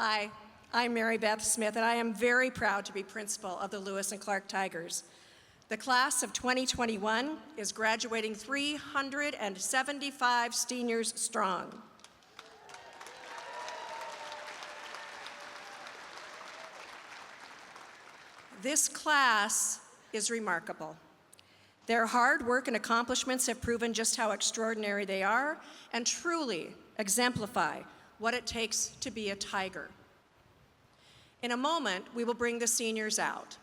Hi, I'm Mary Beth Smith, and I am very proud to be principal of the Lewis and Clark Tigers. The class of 2021 is graduating 375 seniors strong. This class is remarkable. Their hard work and accomplishments have proven just how extraordinary they are and truly exemplify what it takes to be a Tiger. In a moment, we will bring the seniors out.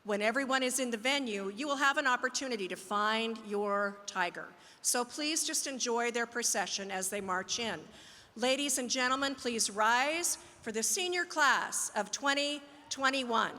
When everyone is in the venue, you will have an opportunity to find your Tiger. So please just enjoy their procession as they march in. Ladies and gentlemen, please rise for the senior class of 2021.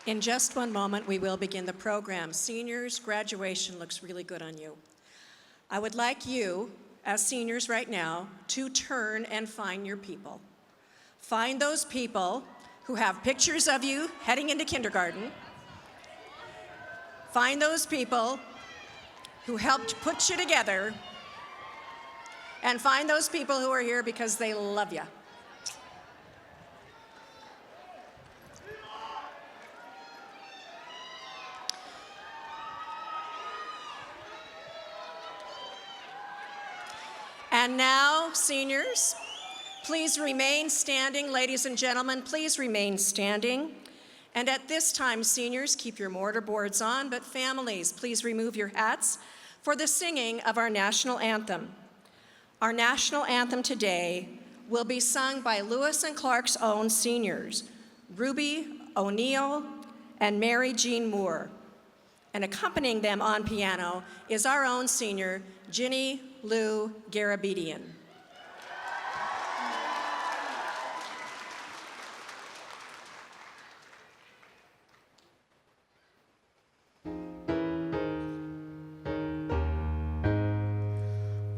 In just one moment, we will begin the program. Seniors, graduation looks really good on you. I would like you, as seniors right now, to turn and find your people. Find those people who have pictures of you heading into kindergarten. Find those people who helped put you together. And find those people who are here because they love you. And now, seniors, please remain standing. Ladies and gentlemen, please remain standing. And at this time, seniors, keep your mortar boards on, but families, please remove your hats for the singing of our national anthem. Our national anthem today will be sung by Lewis and Clark's own seniors, Ruby O'Neill and Mary Jean Moore. And accompanying them on piano is our own senior, Ginny Lou Garabedian.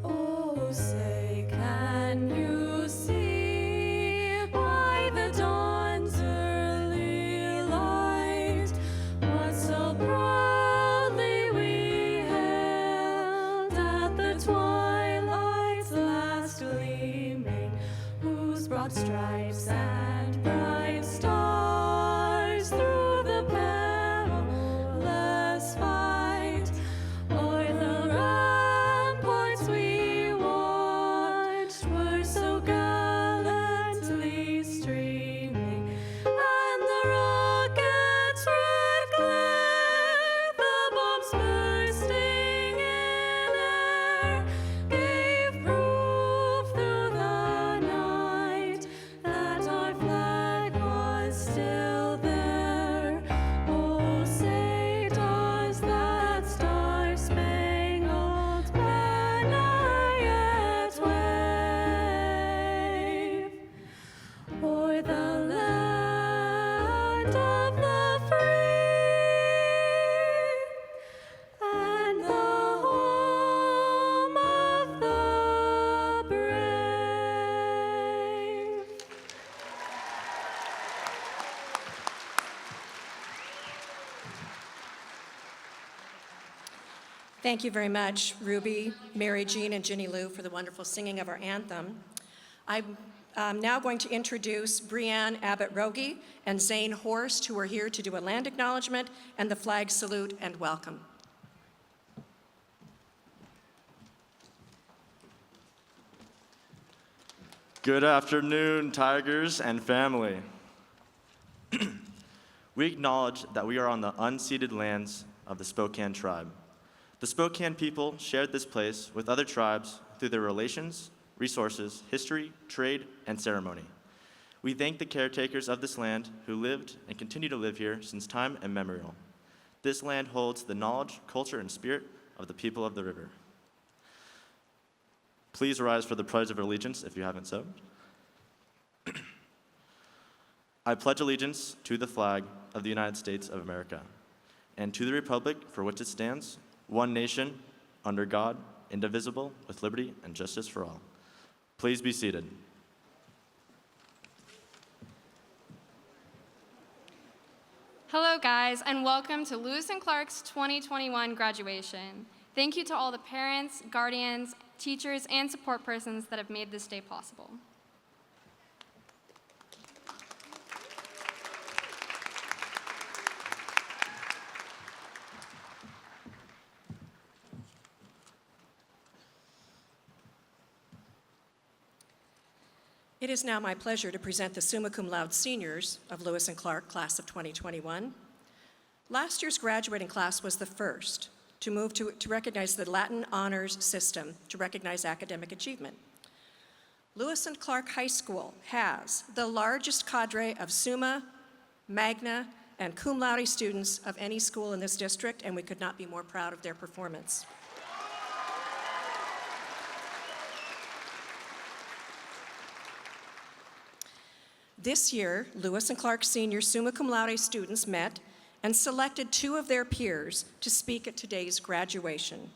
Oh, say, can you see by the dawn's early light what so proudly we hailed at the twilight's last gleaming, whose broad stripes and bright stars through the perilous fight o'er the ramparts we watched were so gallantly streaming, and the rocket's red glare, the bombs bursting in air, gave proof through the night that our flag was still there. Oh, say does that star-spangled banner yet wave o'er the land of the free and the home of the brave? Thank you very much, Ruby, Mary Jean, and Ginny Lou for the wonderful singing of our anthem. I'm now going to introduce Brianne Abbott-Rogie and Zane Horst, who are here to do a land acknowledgement and the flag salute and welcome. Good afternoon, Tigers and family. We acknowledge that we are on the unceded lands of the Spokane tribe. The Spokane people shared this place with other tribes through their relations, resources, history, trade, and ceremony. We thank the caretakers of this land who lived and continue to live here since time immemorial. This land holds the knowledge, culture, and spirit of the people of the river. Please rise for the Pledge of Allegiance if you haven't so. I pledge allegiance to the flag of the United States of America and to the republic for which it stands, one nation, under God, indivisible, with liberty and justice for all. Please be seated. Hello guys, and welcome to Lewis and Clark's 2021 graduation. Thank you to all the parents, guardians, teachers, and support persons that have made this day possible. It is now my pleasure to present the summa cum laude seniors of Lewis and Clark, class of 2021. Last year's graduating class was the first to move to recognize the Latin honors system to recognize academic achievement. Lewis and Clark High School has the largest cadre of summa, magna, and cum laude students of any school in this district, and we could not be more proud of their performance. This year, Lewis and Clark senior summa cum laude students met and selected 2 of their peers to speak at today's graduation.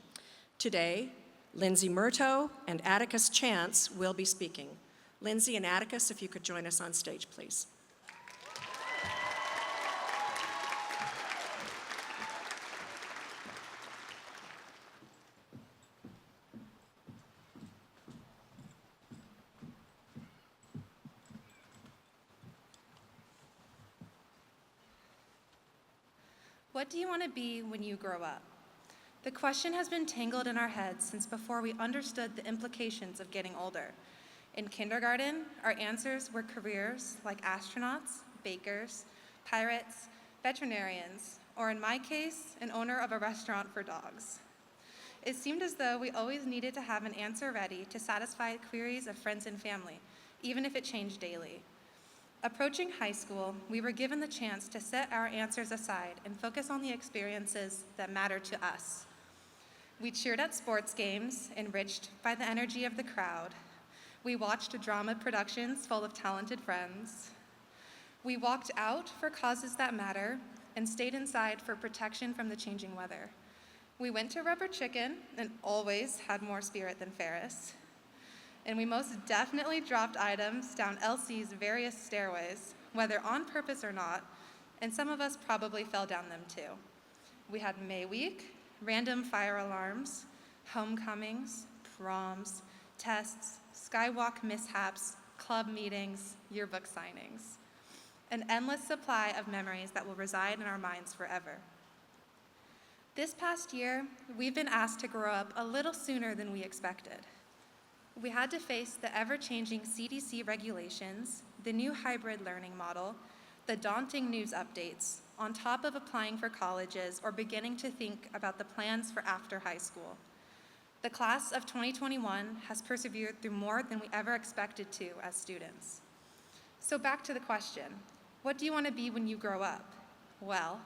Today, Lindsay Murto and Atticus Chance will be speaking. Lindsay and Atticus, if you could join us on stage, please. What do you want to be when you grow up? The question has been tangled in our heads since before we understood the implications of getting older. In kindergarten, our answers were careers like astronauts, bakers, pirates, veterinarians, or in my case, an owner of a restaurant for dogs. It seemed as though we always needed to have an answer ready to satisfy queries of friends and family, even if it changed daily. Approaching high school, we were given the chance to set our answers aside and focus on the experiences that matter to us. We cheered at sports games, enriched by the energy of the crowd. We watched drama productions full of talented friends. We walked out for causes that matter and stayed inside for protection from the changing weather. We went to Rubber Chicken and always had more spirit than Ferris. And we most definitely dropped items down LC's various stairways, whether on purpose or not, and some of us probably fell down them too. We had May Week, random fire alarms, homecomings, proms, tests, skywalk mishaps, club meetings, yearbook signings. An endless supply of memories that will reside in our minds forever. This past year, we've been asked to grow up a little sooner than we expected. We had to face the ever-changing CDC regulations, the new hybrid learning model, the daunting news updates, on top of applying for colleges or beginning to think about the plans for after high school. The class of 2021 has persevered through more than we ever expected to as students. So back to the question, what do you want to be when you grow up? Well,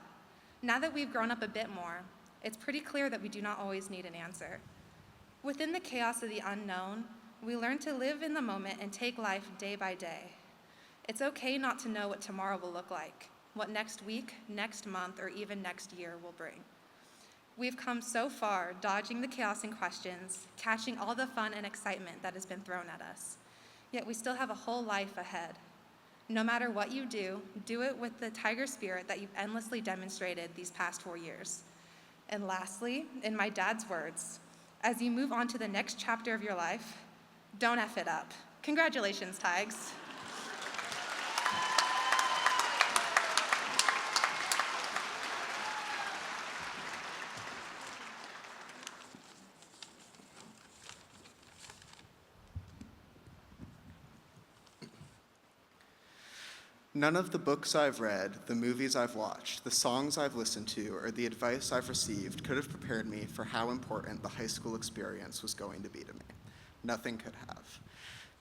now that we've grown up a bit more, it's pretty clear that we do not always need an answer. Within the chaos of the unknown, we learn to live in the moment and take life day by day. It's okay not to know what tomorrow will look like, what next week, next month, or even next year will bring. We've come so far dodging the chaos and questions, catching all the fun and excitement that has been thrown at us. Yet we still have a whole life ahead. No matter what you do it with the tiger spirit that you've endlessly demonstrated these past 4 years. And lastly, in my dad's words, as you move on to the next chapter of your life, don't F it up. Congratulations, Tigers. None of the books I've read, the movies I've watched, the songs I've listened to, or the advice I've received could have prepared me for how important the high school experience was going to be to me. Nothing could have.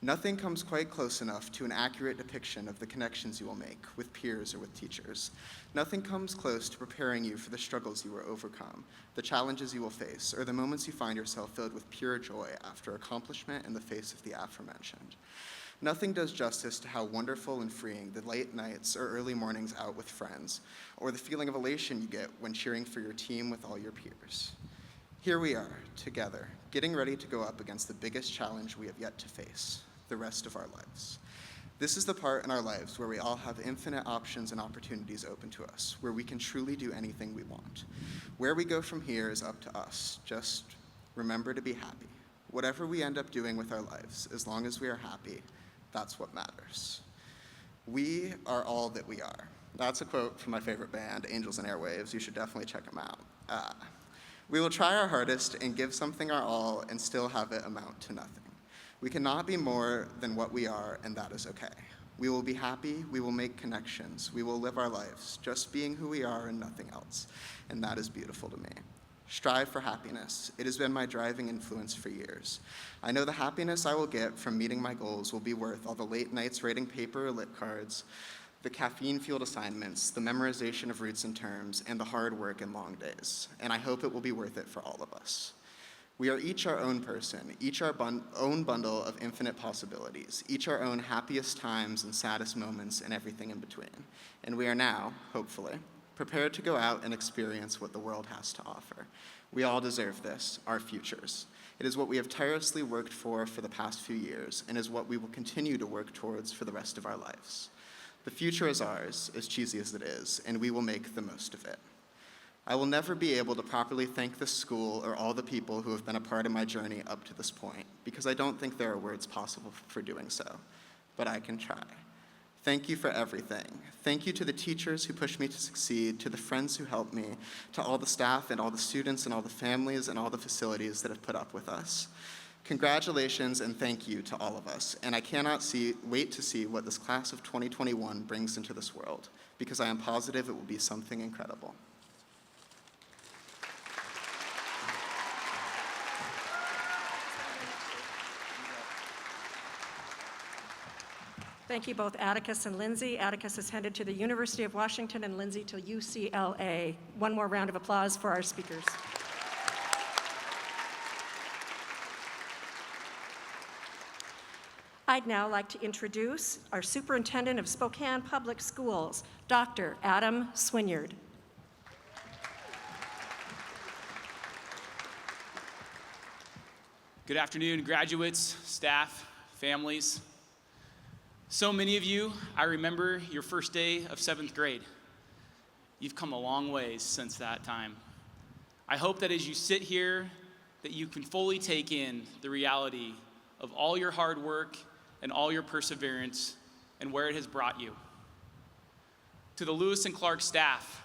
Nothing comes quite close enough to an accurate depiction of the connections you will make with peers or with teachers. Nothing comes close to preparing you for the struggles you will overcome, the challenges you will face, or the moments you find yourself filled with pure joy after accomplishment in the face of the aforementioned. Nothing does justice to how wonderful and freeing the late nights or early mornings out with friends, or the feeling of elation you get when cheering for your team with all your peers. Here we are, together, getting ready to go up against the biggest challenge we have yet to face, the rest of our lives. This is the part in our lives where we all have infinite options and opportunities open to us, where we can truly do anything we want. Where we go from here is up to us. Just remember to be happy. Whatever we end up doing with our lives, as long as we are happy, that's what matters. We are all that we are. That's a quote from my favorite band, Angels and Airwaves. You should definitely check them out. We will try our hardest and give something our all and still have it amount to nothing. We cannot be more than what we are, and that is okay. We will be happy, we will make connections, we will live our lives, just being who we are and nothing else, and that is beautiful to me. Strive for happiness. It has been my driving influence for years. I know the happiness I will get from meeting my goals will be worth all the late nights writing paper or lit cards, the caffeine-fueled assignments, the memorization of roots and terms, and the hard work and long days. And I hope it will be worth it for all of us. We are each our own person, each our own bundle of infinite possibilities, each our own happiest times and saddest moments and everything in between. And we are now, hopefully, prepared to go out and experience what the world has to offer. We all deserve this, our futures. It is what we have tirelessly worked for the past few years, and is what we will continue to work towards for the rest of our lives. The future is ours, as cheesy as it is, and we will make the most of it. I will never be able to properly thank this school or all the people who have been a part of my journey up to this point, because I don't think there are words possible for doing so, but I can try. Thank you for everything. Thank you to the teachers who pushed me to succeed, to the friends who helped me, to all the staff and all the students and all the families and all the facilities that have put up with us. Congratulations and thank you to all of us, and I cannot wait to see what this class of 2021 brings into this world, because I am positive it will be something incredible. Thank you both Atticus and Lindsay. Atticus is headed to the University of Washington and Lindsay to UCLA. One more round of applause for our speakers. I'd now like to introduce our Superintendent of Spokane Public Schools, Dr. Adam Swinyard. Good afternoon, graduates, staff, families. So many of you, I remember your first day of 7th grade. You've come a long ways since that time. I hope that as you sit here, that you can fully take in the reality of all your hard work and all your perseverance and where it has brought you. To the Lewis and Clark staff,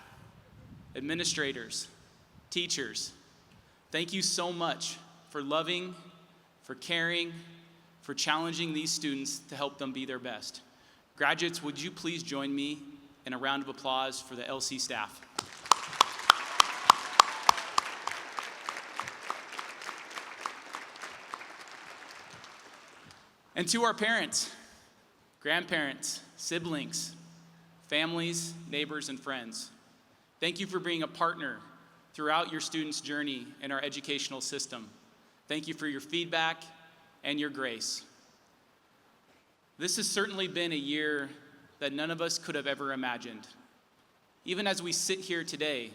administrators, teachers, thank you so much for loving, for caring, for challenging these students to help them be their best. Graduates, would you please join me in a round of applause for the LC staff? And to our parents, grandparents, siblings, families, neighbors, and friends, thank you for being a partner throughout your students' journey in our educational system. Thank you for your feedback and your grace. This has certainly been a year that none of us could have ever imagined. Even as we sit here today,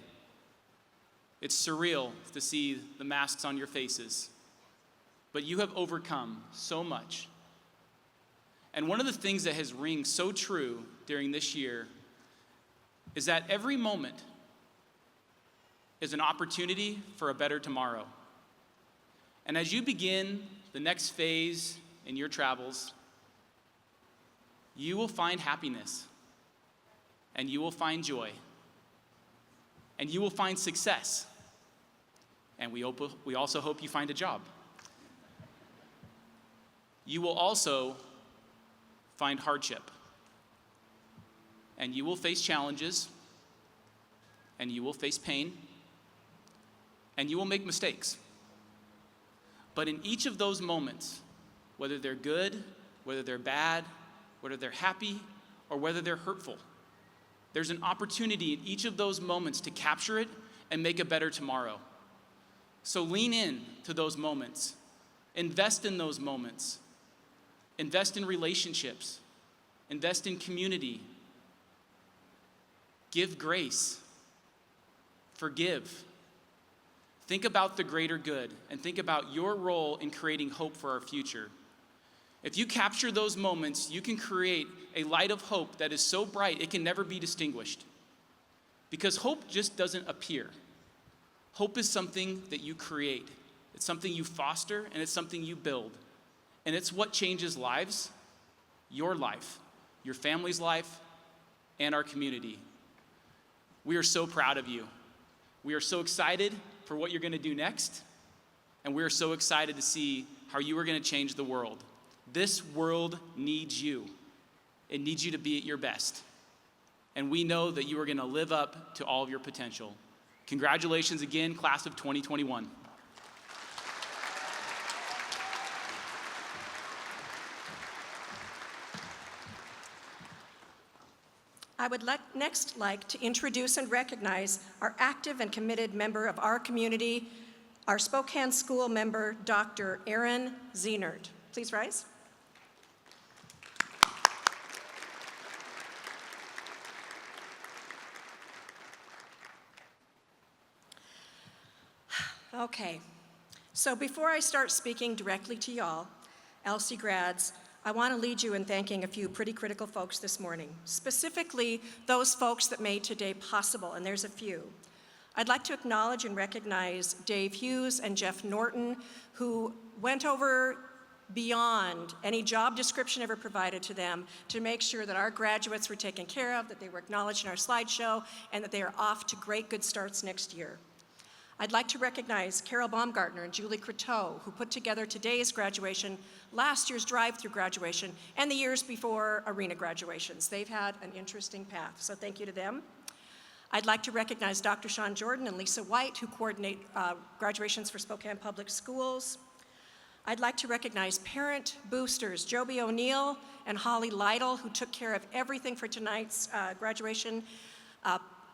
it's surreal to see the masks on your faces, but you have overcome so much. And one of the things that has ring so true during this year is that every moment is an opportunity for a better tomorrow. And as you begin the next phase in your travels, you will find happiness, and you will find joy, and you will find success, and we also hope you find a job. You will also find hardship, and you will face challenges, and you will face pain, and you will make mistakes. But in each of those moments, whether they're good, whether they're bad, whether they're happy, or whether they're hurtful, there's an opportunity in each of those moments to capture it and make a better tomorrow. So lean in to those moments. Invest in those moments. Invest in relationships. Invest in community. Give grace. Forgive. Think about the greater good and think about your role in creating hope for our future. If you capture those moments, you can create a light of hope that is so bright it can never be distinguished. Because hope just doesn't appear. Hope is something that you create. It's something you foster, and it's something you build. And it's what changes lives, your life, your family's life, and our community. We are so proud of you. We are so excited for what you're going to do next, and we are so excited to see how you are going to change the world. This world needs you. It needs you to be at your best. And we know that you are going to live up to all of your potential. Congratulations again, class of 2021. I would next like to introduce and recognize our active and committed member of our community, our Spokane School member, Dr. Aaron Zienert. Please rise. Okay, so before I start speaking directly to y'all, LC grads, I want to lead you in thanking a few pretty critical folks this morning, specifically those folks that made today possible, and there's a few. I'd like to acknowledge and recognize Dave Hughes and Jeff Norton, who went over beyond any job description ever provided to them to make sure that our graduates were taken care of, that they were acknowledged in our slideshow, and that they are off to great good starts next year. I'd like to recognize Carol Baumgartner and Julie Croteau, who put together today's graduation, last year's drive-through graduation, and the years before arena graduations. They've had an interesting path, so thank you to them. I'd like to recognize Dr. Sean Jordan and Lisa White, who coordinate graduations for Spokane Public Schools. I'd like to recognize parent boosters, Joby O'Neill and Holly Lytle, who took care of everything for tonight's graduation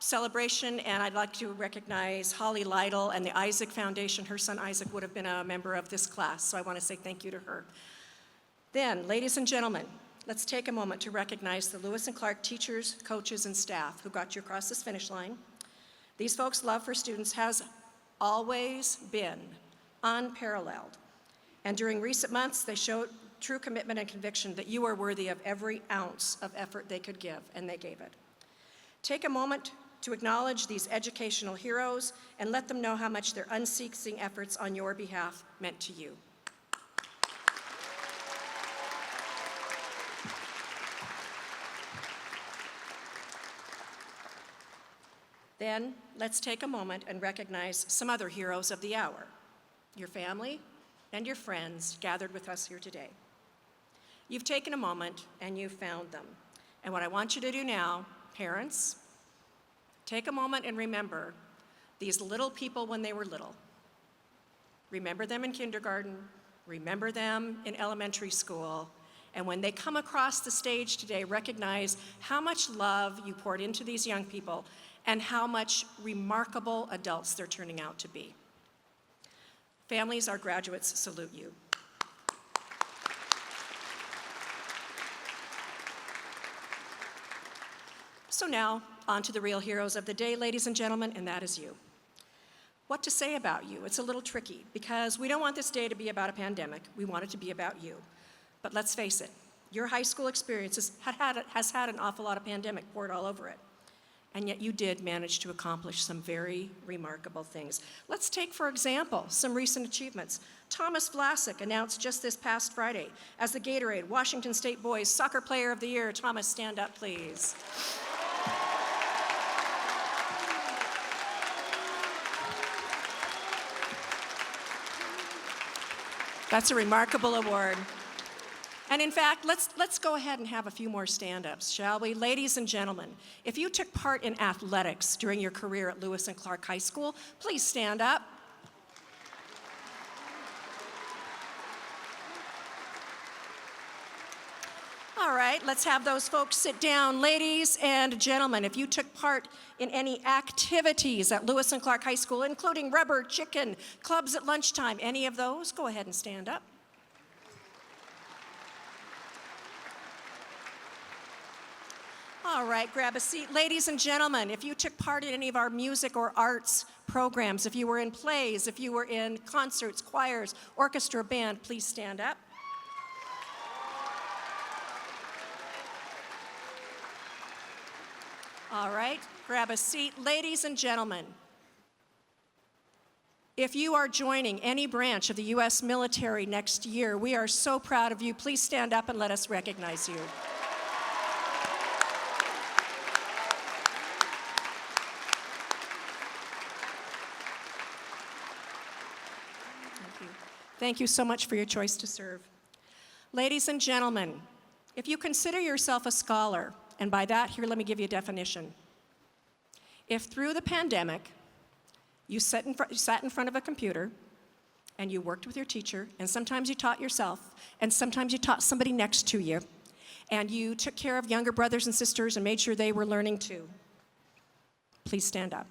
celebration, and I'd like to recognize Holly Lytle and the Isaac Foundation. Her son Isaac would have been a member of this class, so I want to say thank you to her. Then, ladies and gentlemen, let's take a moment to recognize the Lewis and Clark teachers, coaches, and staff who got you across this finish line. These folks' love for students has always been unparalleled, and during recent months, they showed true commitment and conviction that you are worthy of every ounce of effort they could give, and they gave it. Take a moment to acknowledge these educational heroes and let them know how much their unceasing efforts on your behalf meant to you. Then, let's take a moment and recognize some other heroes of the hour, your family and your friends gathered with us here today. You've taken a moment and you've found them. And what I want you to do now, parents, take a moment and remember these little people when they were little. Remember them in kindergarten, remember them in elementary school, and when they come across the stage today, recognize how much love you poured into these young people and how much remarkable adults they're turning out to be. Families, our graduates salute you. So now, on to the real heroes of the day, ladies and gentlemen, and that is you. What to say about you? It's a little tricky because we don't want this day to be about a pandemic. We want it to be about you. But let's face it, your high school experience has had an awful lot of pandemic poured all over it. And yet you did manage to accomplish some very remarkable things. Let's take, for example, some recent achievements. Thomas Vlasic announced just this past Friday as the Gatorade Washington State Boys Soccer Player of the Year. Thomas, stand up, please. That's a remarkable award. And in fact, let's go ahead and have a few more stand-ups, shall we? Ladies and gentlemen, if you took part in athletics during your career at Lewis and Clark High School, please stand up. All right, let's have those folks sit down. Ladies and gentlemen, if you took part in any activities at Lewis and Clark High School, including rubber, chicken, clubs at lunchtime, any of those, go ahead and stand up. All right, grab a seat. Ladies and gentlemen, if you took part in any of our music or arts programs, if you were in plays, if you were in concerts, choirs, orchestra, band, please stand up. All right, grab a seat. Ladies and gentlemen, if you are joining any branch of the U.S. military next year, we are so proud of you. Please stand up and let us recognize you. Thank you so much for your choice to serve. Ladies and gentlemen, if you consider yourself a scholar, and by that, here, let me give you a definition. If through the pandemic, you sat in front of a computer, and you worked with your teacher, and sometimes you taught yourself, and sometimes you taught somebody next to you, and you took care of younger brothers and sisters and made sure they were learning too, please stand up.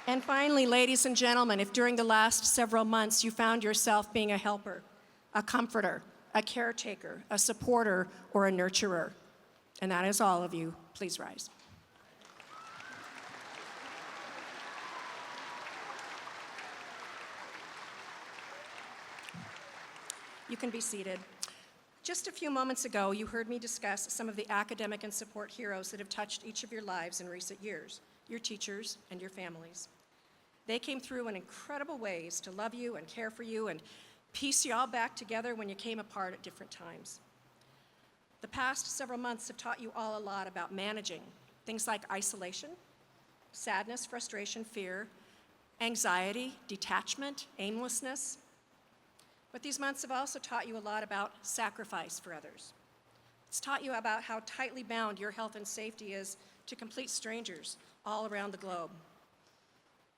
And finally, ladies and gentlemen, if during the last several months you found yourself being a helper, a comforter, a caretaker, a supporter, or a nurturer. And that is all of you. Please rise. You can be seated. Just a few moments ago, you heard me discuss some of the academic and support heroes that have touched each of your lives in recent years, your teachers and your families. They came through in incredible ways to love you and care for you and piece you all back together when you came apart at different times. The past several months have taught you all a lot about managing things like isolation, sadness, frustration, fear, anxiety, detachment, aimlessness. But these months have also taught you a lot about sacrifice for others. It's taught you about how tightly bound your health and safety is to complete strangers all around the globe.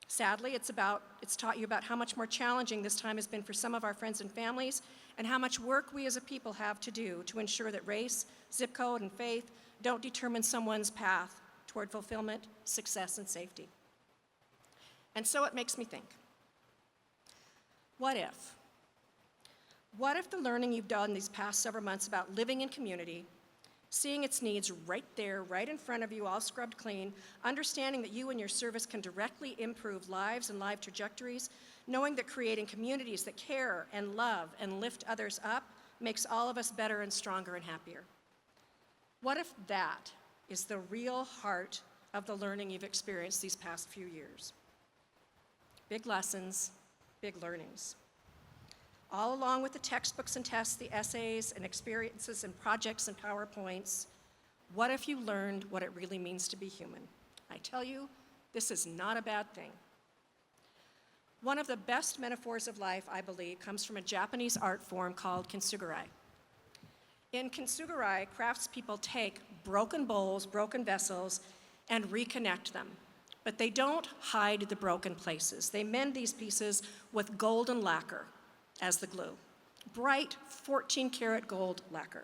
Sadly, it's taught you about how much more challenging this time has been for some of our friends and families, and how much work we as a people have to do to ensure that race, zip code, and faith don't determine someone's path toward fulfillment, success, and safety. And so it makes me think, what if? What if the learning you've done these past several months about living in community, seeing its needs right there, right in front of you, all scrubbed clean, understanding that you and your service can directly improve lives and life trajectories, knowing that creating communities that care and love and lift others up makes all of us better and stronger and happier? What if that is the real heart of the learning you've experienced these past few years? Big lessons, big learnings. All along with the textbooks and tests, the essays and experiences and projects and PowerPoints, what if you learned what it really means to be human? I tell you, this is not a bad thing. One of the best metaphors of life, I believe, comes from a Japanese art form called kintsugi. In kintsugi, craftspeople take broken bowls, broken vessels, and reconnect them. But they don't hide the broken places. They mend these pieces with golden lacquer as the glue, bright 14-karat gold lacquer.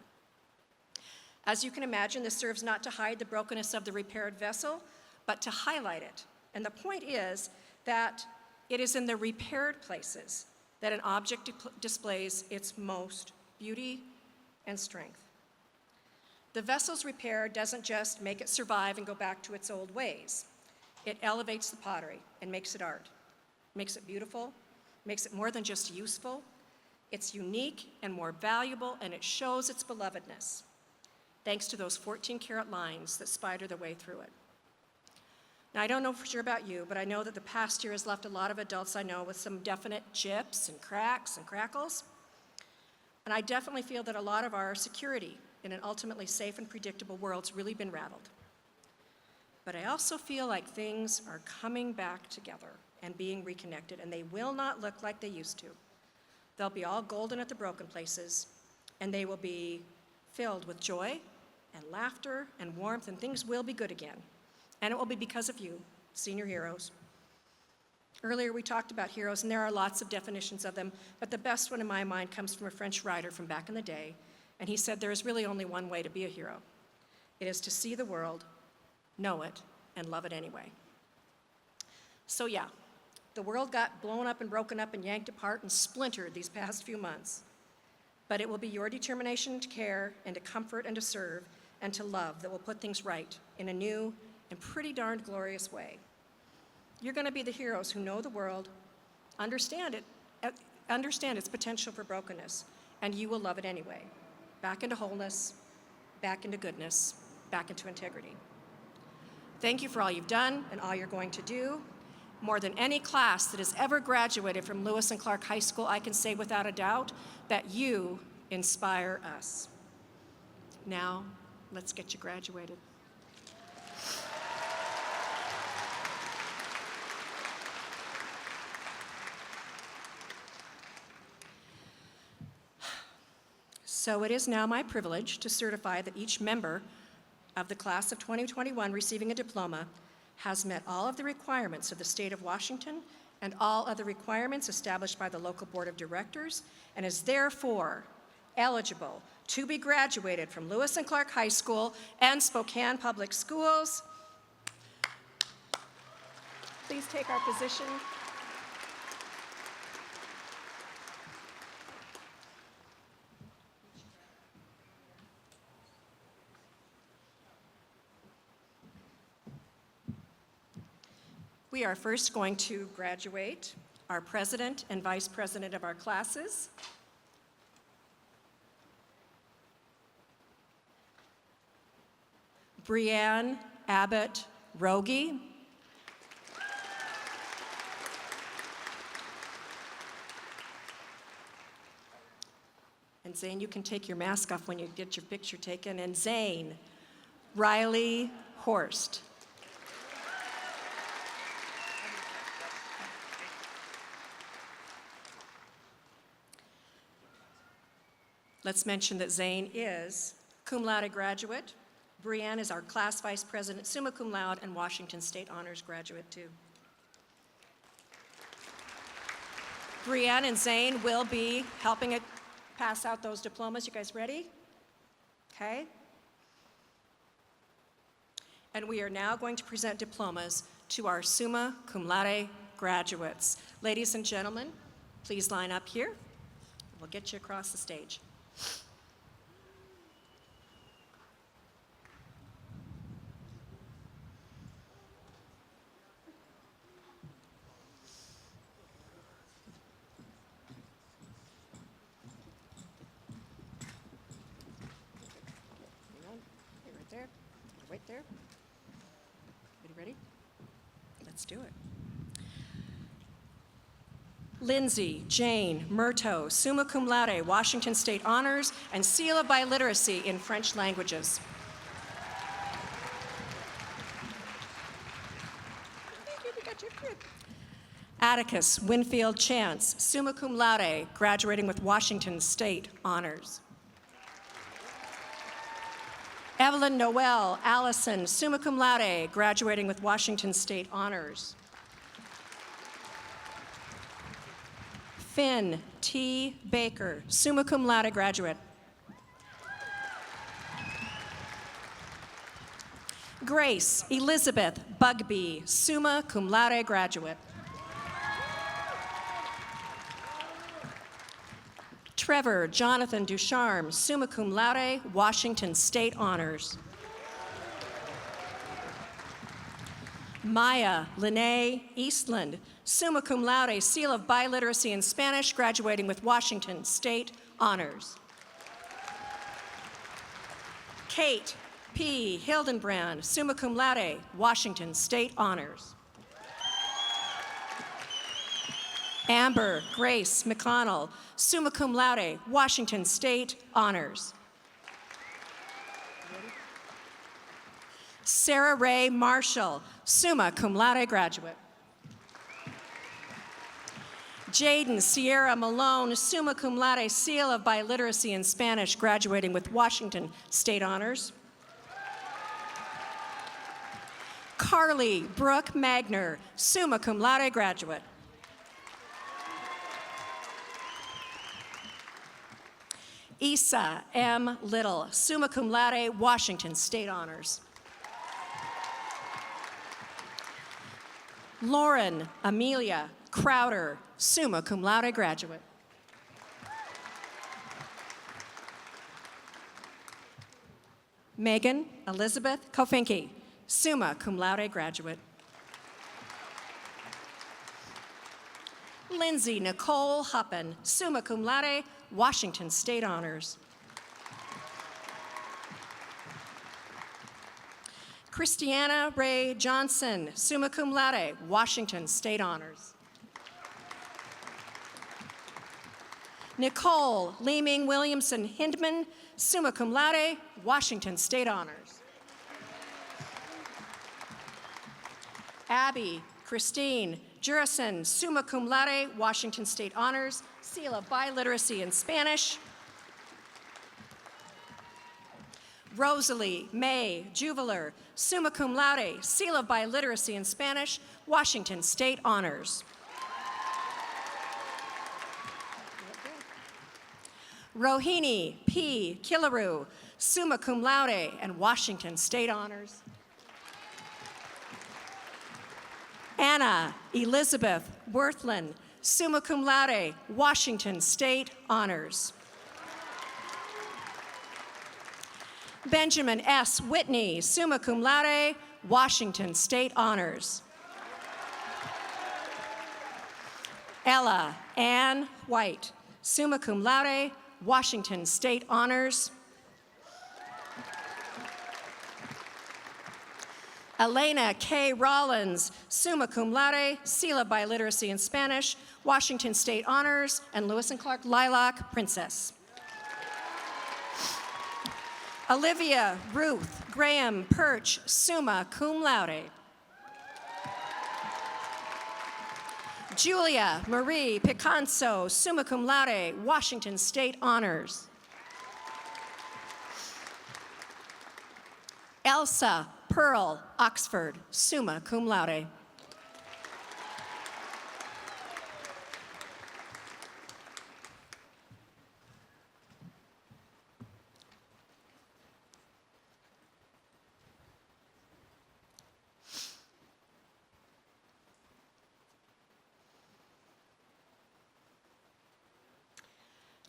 As you can imagine, this serves not to hide the brokenness of the repaired vessel, but to highlight it. And the point is that it is in the repaired places that an object displays its most beauty and strength. The vessel's repair doesn't just make it survive and go back to its old ways. It elevates the pottery and makes it art, makes it beautiful, makes it more than just useful. It's unique and more valuable, and it shows its belovedness, thanks to those 14-karat lines that spider their way through it. Now, I don't know for sure about you, but I know that the past year has left a lot of adults I know with some definite chips and cracks and crackles. And I definitely feel that a lot of our security in an ultimately safe and predictable world's really been rattled. But I also feel like things are coming back together and being reconnected, and they will not look like they used to. They'll be all golden at the broken places, and they will be filled with joy and laughter and warmth, and things will be good again. And it will be because of you, senior heroes. Earlier we talked about heroes, and there are lots of definitions of them, but the best one in my mind comes from a French writer from back in the day, and he said there is really only one way to be a hero. It is to see the world, know it, and love it anyway. So yeah, the world got blown up and broken up and yanked apart and splintered these past few months. But it will be your determination to care and to comfort and to serve and to love that will put things right in a new and pretty darned glorious way. You're going to be the heroes who know the world, understand its potential for brokenness, and you will love it anyway. Back into wholeness, back into goodness, back into integrity. Thank you for all you've done and all you're going to do. More than any class that has ever graduated from Lewis and Clark High School, I can say without a doubt that you inspire us. Now, let's get you graduated. So it is now my privilege to certify that each member of the class of 2021 receiving a diploma has met all of the requirements of the state of Washington and all other requirements established by the local board of directors, and is therefore eligible to be graduated from Lewis and Clark High School and Spokane Public Schools. Please take our position. We are first going to graduate our president and vice president of our classes. Brianne Abbott Rogie. And Zane, you can take your mask off when you get your picture taken. And Zane Riley Horst. Let's mention that Zane is cum laude graduate. Brianne is our class vice president, summa cum laude, and Washington State Honors graduate too. Brianne and Zane will be helping it pass out those diplomas. You guys ready? Okay. And we are now going to present diplomas to our summa cum laude graduates. Ladies and gentlemen, please line up here. We'll get you across the stage. Right there. Everybody ready? Let's do it. Lindsay Jane Murto, summa cum laude, Washington State Honors, and seal of biliteracy in French languages. Atticus Winfield Chance, summa cum laude, graduating with Washington State Honors. Evelyn Noel Allison, summa cum laude, graduating with Washington State Honors. Finn T. Baker, summa cum laude graduate. Grace Elizabeth Bugby, summa cum laude graduate. Trevor Jonathan Ducharme, summa cum laude, Washington State Honors. Maya Lene Eastland, summa cum laude, seal of biliteracy in Spanish, graduating with Washington State Honors. Kate P. Hildenbrand, summa cum laude, Washington State Honors. Amber Grace McConnell, summa cum laude, Washington State Honors. Sarah Ray Marshall, summa cum laude graduate. Jaden Sierra Malone, summa cum laude, seal of biliteracy in Spanish, graduating with Washington State Honors. Carly Brooke Magner, summa cum laude graduate. Isa M. Little, summa cum laude, Washington State Honors. Lauren Amelia Crowder, summa cum laude graduate. Megan Elizabeth Kofinke, summa cum laude graduate. Lindsay Nicole Huppen, summa cum laude, Washington State Honors. Christiana Ray Johnson, summa cum laude, Washington State Honors. Nicole Leeming Williamson Hindman, summa cum laude, Washington State Honors. Abby Christine Jurison, summa cum laude, Washington State Honors, seal of biliteracy in Spanish. Rosalie May Juveler, summa cum laude, seal of biliteracy in Spanish, Washington State Honors. Rohini P. Kilaru, summa cum laude, and Washington State Honors. Anna Elizabeth Worthland, summa cum laude, Washington State Honors. Benjamin S. Whitney, summa cum laude, Washington State Honors. Ella Ann White, summa cum laude, Washington State Honors. Elena K. Rollins, summa cum laude, Sela Biliteracy in Spanish, Washington State Honors, and Lewis and Clark Lilac, Princess. Olivia Ruth Graham Perch, summa cum laude. Julia Marie Picanso, summa cum laude, Washington State Honors. Elsa Pearl Oxford, summa cum laude.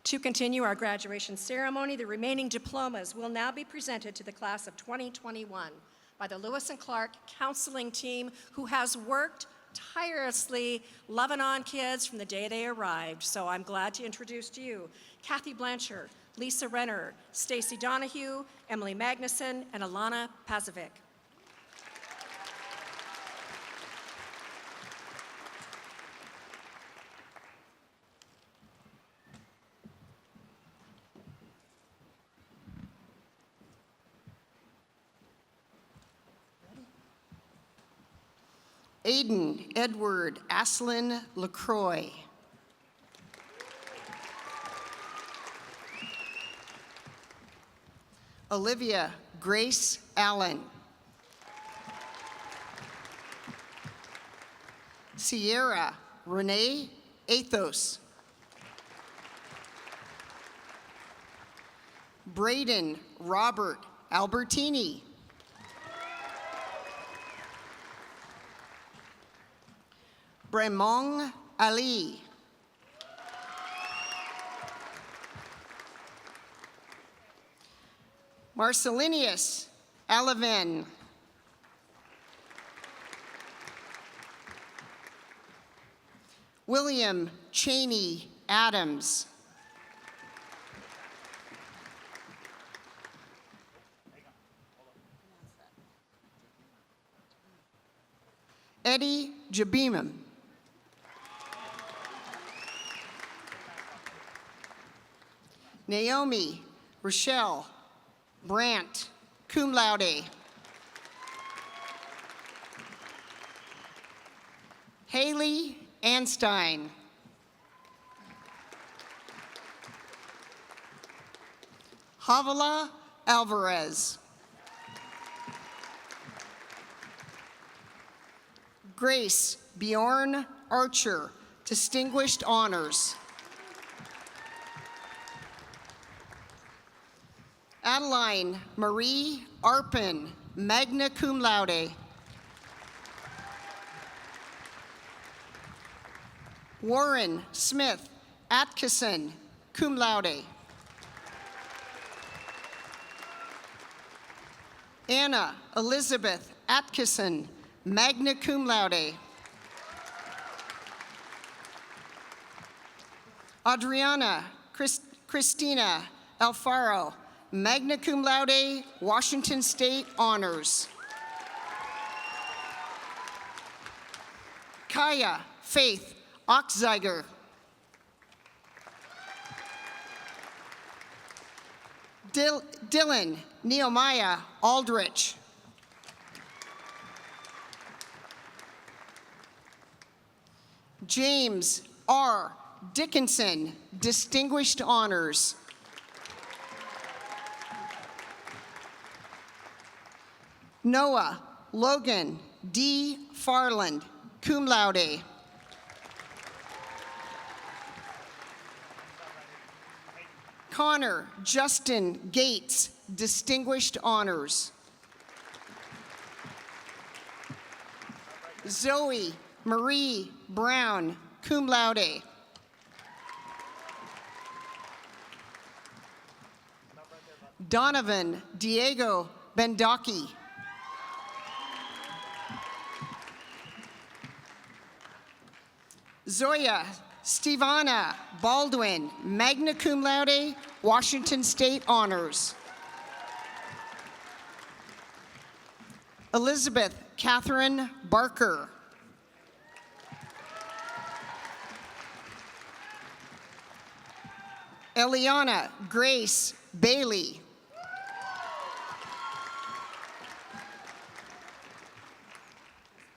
To continue our graduation ceremony, the remaining diplomas will now be presented to the class of 2021 by the Lewis and Clark counseling team, who has worked tirelessly loving on kids from the day they arrived. So I'm glad to introduce to you Kathy Blanchard, Lisa Renner, Stacy Donahue, Emily Magnuson, and Alana Pazovic. Aiden Edward Aslin LaCroix. Olivia Grace Allen. Sierra Renee Athos. Braden Robert Albertini. Bremong Ali. Marcelinius Alaven. William Cheney Adams. Eddie Jabimam. Naomi Rochelle Brandt, cum laude. Haley Anstein. Havala Alvarez. Grace Bjorn Archer, Distinguished Honors. Adeline Marie Arpin, magna cum laude. Warren Smith Atkinson, cum laude. Anna Elizabeth Atkinson, magna cum laude. Adriana Christina Alfaro, magna cum laude, Washington State Honors. Kaya Faith Oxziger. Dylan Nehemiah Aldrich. James R. Dickinson, Distinguished Honors. Noah Logan D. Farland, cum laude. Connor Justin Gates, Distinguished Honors. Zoe Marie Brown, cum laude. Donovan Diego Bendaki. Zoya Stevana Baldwin, magna cum laude, Washington State Honors. Elizabeth Catherine Barker. Eliana Grace Bailey.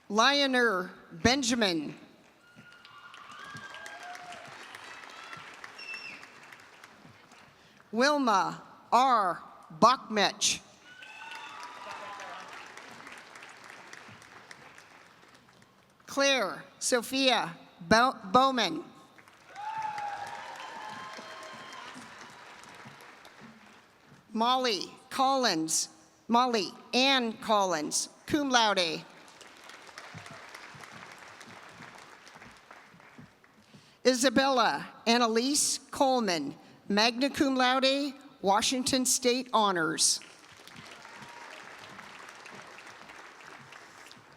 Lioner Benjamin. Wilma R. Bachmech. Claire Sophia Bowman. Molly Ann Collins, cum laude. Isabella Annalise Coleman, magna cum laude, Washington State Honors.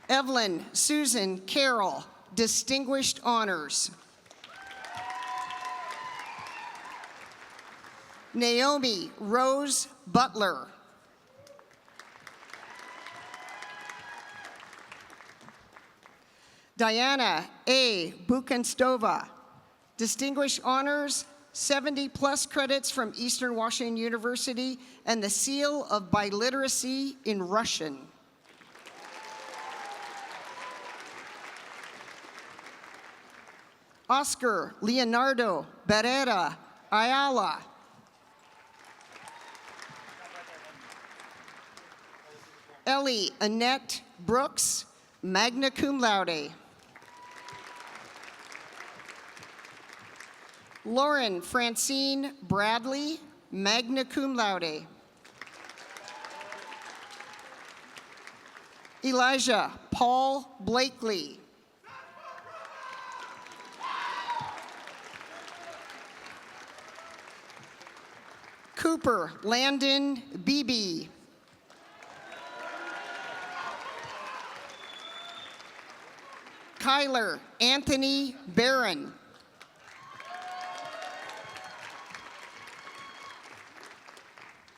Evelyn Susan Carroll, distinguished honors. Naomi Rose Butler. Diana A. Buchenstova, distinguished honors, 70+ credits from Eastern Washington University, and the seal of biliteracy in Russian. Oscar Leonardo Barrera Ayala. Ellie Annette Brooks, magna cum laude. Lauren Francine Bradley, magna cum laude. Elijah Paul Blakely. Cooper Landon Beebe. Kyler Anthony Barron.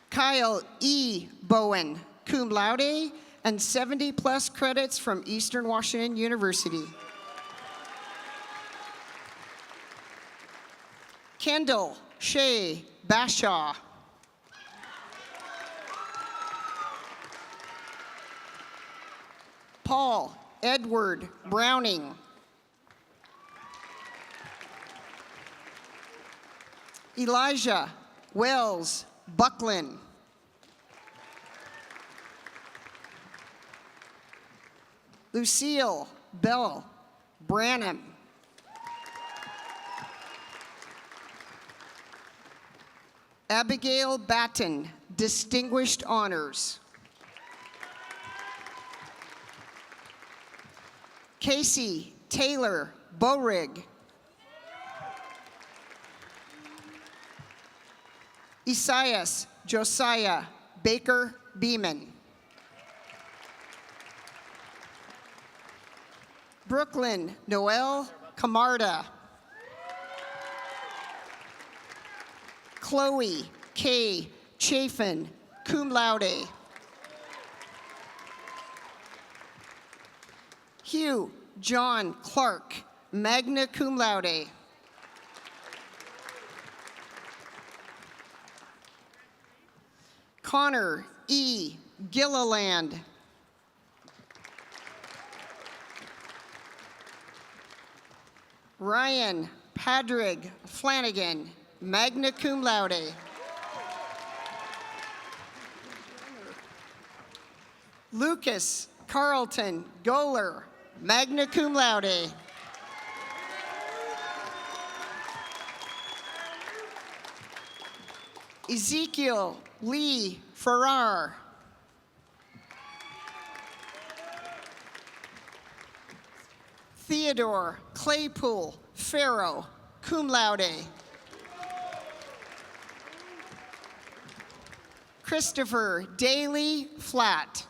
Kyle E. Bowen, cum laude, and 70+ credits from Eastern Washington University. Kendall Shea Bashaw. Paul Edward Browning. Elijah Wells Buckland. Lucille Bell Branham. Abigail Batten, distinguished honors. Casey Taylor Borig. Isaias Josiah Baker Beeman. Brooklyn Noel Camarda. Chloe K. Chafin, cum laude. Hugh John Clark, magna cum laude. Connor E. Gilliland. Ryan Padrig Flanagan, magna cum laude. Lucas Carlton Goler, magna cum laude. Ezekiel Lee Farrar. Theodore Claypool Farrow, cum laude. Christopher Daly Flatt.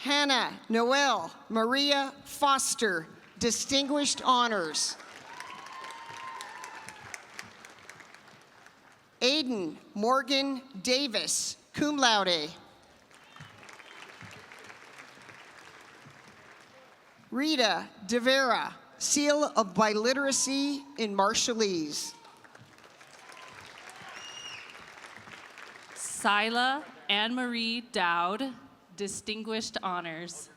Hannah Noel Maria Foster, Distinguished Honors. Aiden Morgan Davis, cum laude. Rita DeVera, Seal of Biliteracy in Marshallese. Sila Anne-Marie Dowd, Distinguished Honors.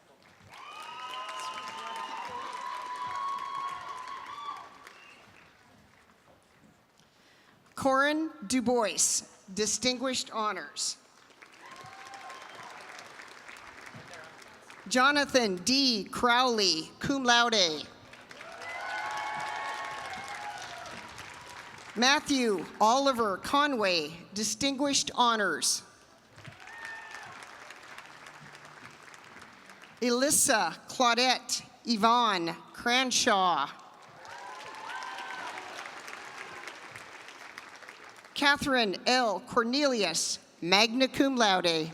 Corin DuBois, Distinguished Honors. Jonathan D. Crowley, cum laude. Matthew Oliver Conway, Distinguished Honors. Elissa Claudette Yvonne Cranshaw. Catherine L. Cornelius, magna cum laude.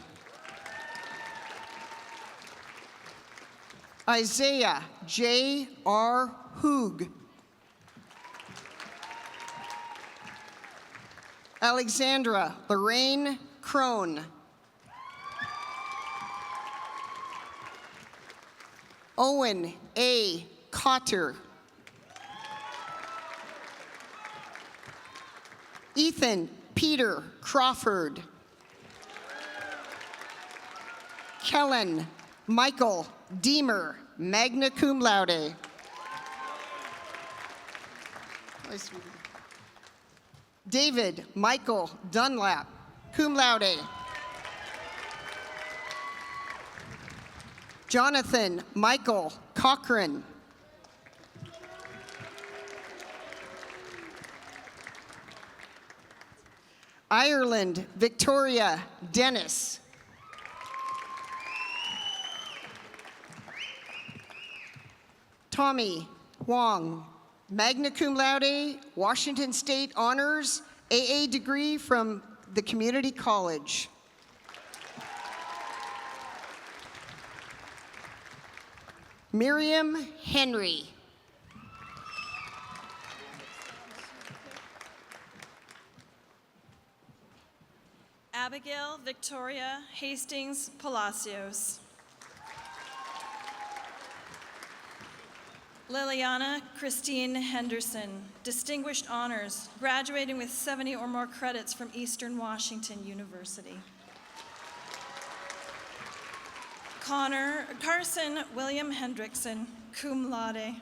Isaiah J. R. Hoog. Alexandra Lorraine Crone. Owen A. Cotter. Ethan Peter Crawford. Kellen Michael Deemer, magna cum laude. David Michael Dunlap, cum laude. Jonathan Michael Cochran. Ireland Victoria Dennis. Tommy Huang, magna cum laude, Washington State Honors, AA degree from the Community College. Miriam Henry. Abigail Victoria Hastings Palacios. Liliana Christine Henderson, Distinguished Honors, graduating with 70 or more credits from Eastern Washington University. Carson William Hendrickson, cum laude.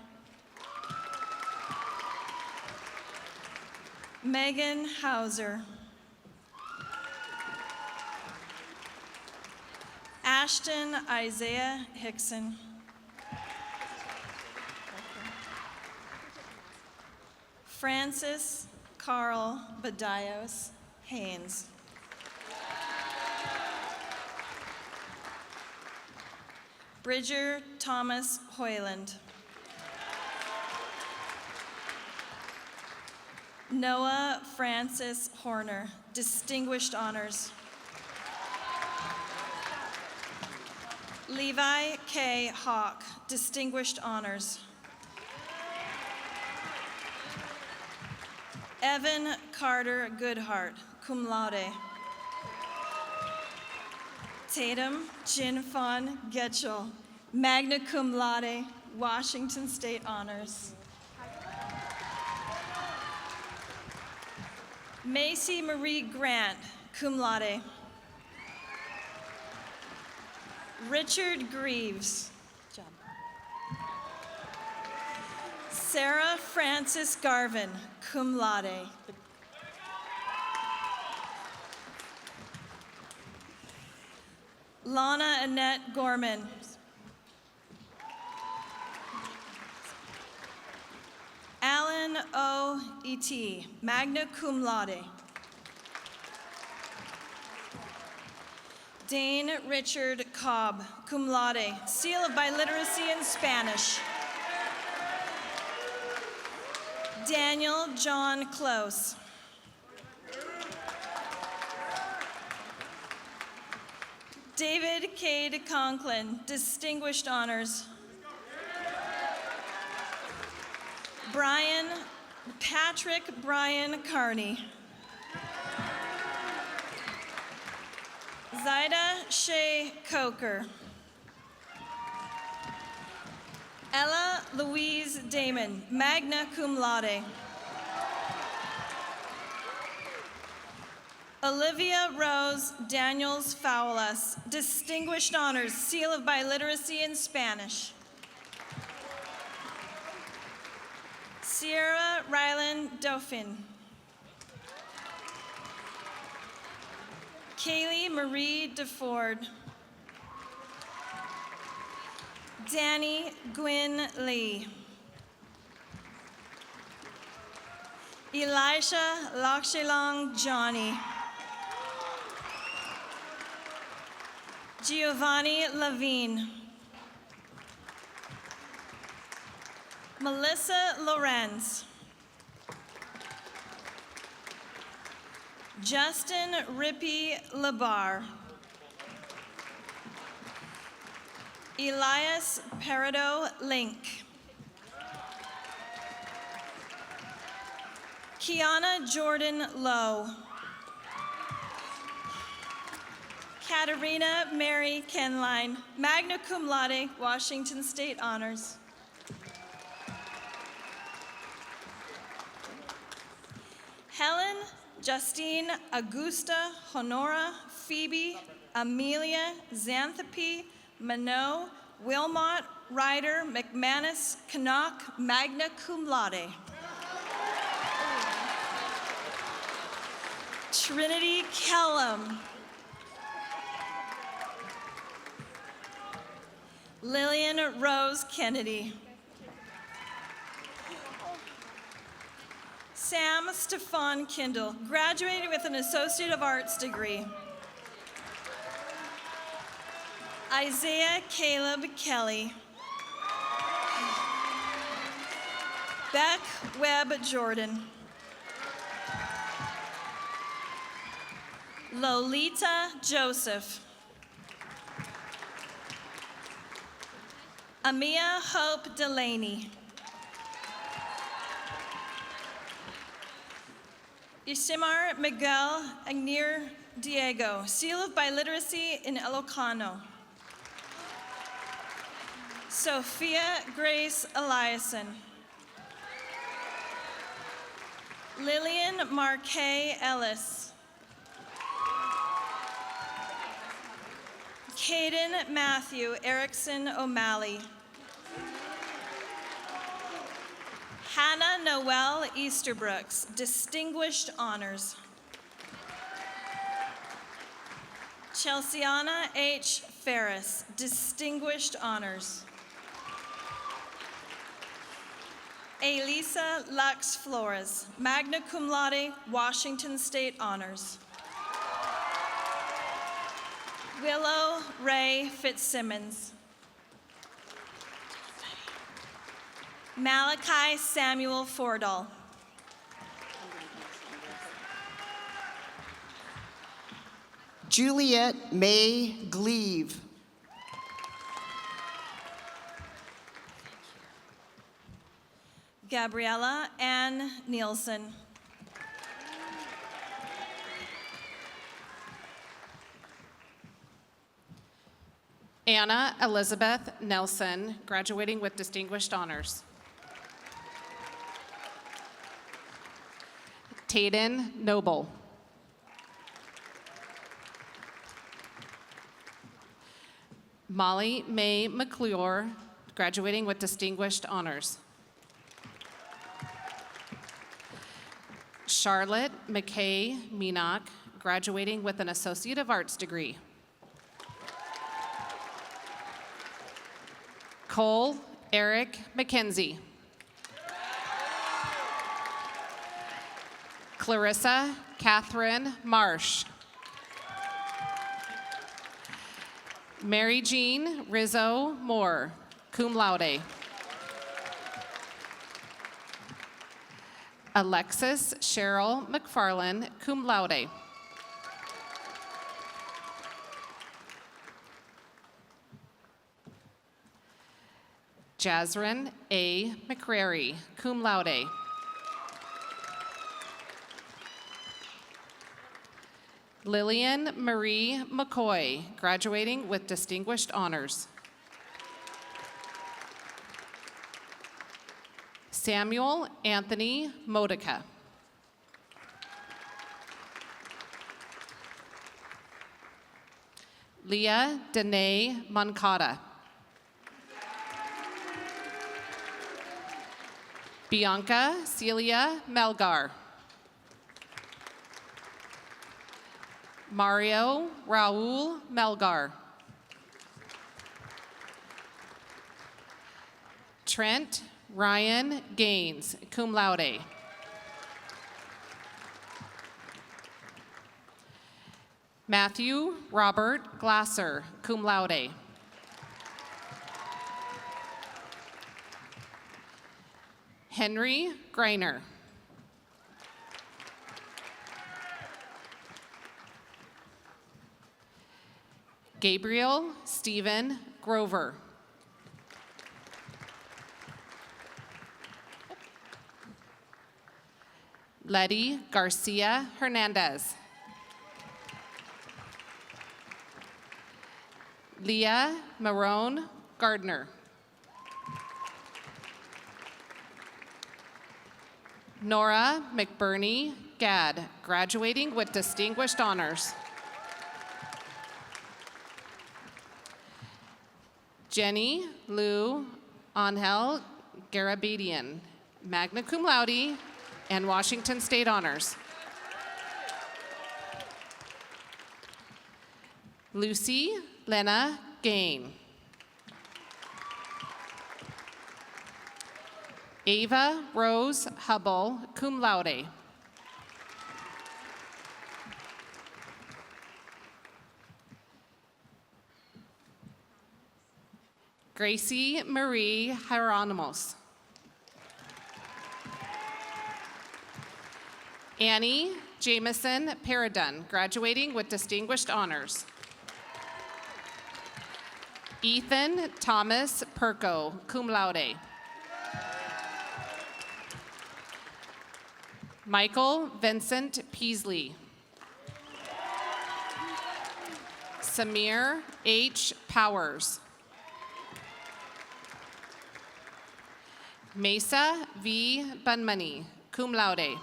Megan Hauser. Ashton Isaiah Hickson. Francis Carl Badios Haynes. Bridger Thomas Hoyland. Noah Francis Horner, Distinguished Honors. Levi K. Hawk, Distinguished Honors. Evan Carter Goodhart, cum laude. Tatum Jinfon Getchell, magna cum laude, Washington State Honors. Macy Marie Grant, cum laude. Richard Greaves. Good job. Sarah Frances Garvin, cum laude. Lana Annette Gorman. Alan O. E.T., magna cum laude. Dane Richard Cobb, cum laude, seal of biliteracy in Spanish. Daniel John Close. David Cade Conklin, Distinguished Honors. Patrick Brian Carney. Zaida Shea Coker. Ella Louise Damon, magna cum laude. Olivia Rose Daniels Faulas, Distinguished Honors, Seal of Biliteracy in Spanish. Sierra Rylan Dauphin. Kaylee Marie DeFord. Danny Gwynn Lee. Elisha Lakshelong Johnny. Giovanni Levine. Melissa Lorenz. Justin Rippy Labar. Elias Peridot Link. Kiana Jordan Lowe. Katarina Mary Kenline, magna cum laude, Washington State Honors. Helen Justine Augusta Honora Phoebe Amelia Xanthopy Minot Wilmot Ryder McManus Canuck, magna cum laude. Trinity Kellum. Lillian Rose Kennedy. Sam Stefan Kindle, graduated with an Associate of Arts degree. Isaiah Caleb Kelly. Beck Webb Jordan. Lolita Joseph. Amia Hope Delaney. Isimar Miguel Agnir Diego, Seal of Biliteracy in Ilocano. Sophia Grace Eliason. Lillian Marquet Ellis. Caden Matthew Erickson O'Malley. Hannah Noel Easterbrooks, Distinguished Honors. Chelseana H. Ferris, Distinguished Honors. Elisa Lux Flores, magna cum laude, Washington State Honors. Willow Ray Fitzsimmons. Malachi Samuel Fordall. Juliet May Gleave. Gabriella Ann Nielsen. Anna Elizabeth Nelson, graduating with Distinguished Honors. Tayden Noble. Molly May McClure, graduating with Distinguished Honors. Charlotte McKay Minock, graduating with an Associate of Arts degree. Cole Eric McKenzie. Clarissa Catherine Marsh. Mary Jean Rizzo Moore, cum laude. Alexis Cheryl McFarland, cum laude. Jazrin A. McCrary, cum laude. Lillian Marie McCoy, graduating with distinguished honors. Samuel Anthony Modica. Leah Danae Moncada. Bianca Celia Melgar. Mario Raul Melgar. Trent Ryan Gaines, cum laude. Matthew Robert Glasser, cum laude. Henry Greiner. Gabriel Stephen Grover. Letty Garcia Hernandez. Leah Marone Gardner. Nora McBurney Gadd, graduating with distinguished honors. Jenny Lou Angel Garabedian, magna cum laude and Washington State honors. Lucy Lena Gain. Ava Rose Hubble, cum laude. Gracie Marie Hieronymus. Annie Jameson Paradun, graduating with distinguished honors. Ethan Thomas Perko, cum laude. Michael Vincent Peasley. Samir H. Powers. Mesa V. Bunmoney, cum laude.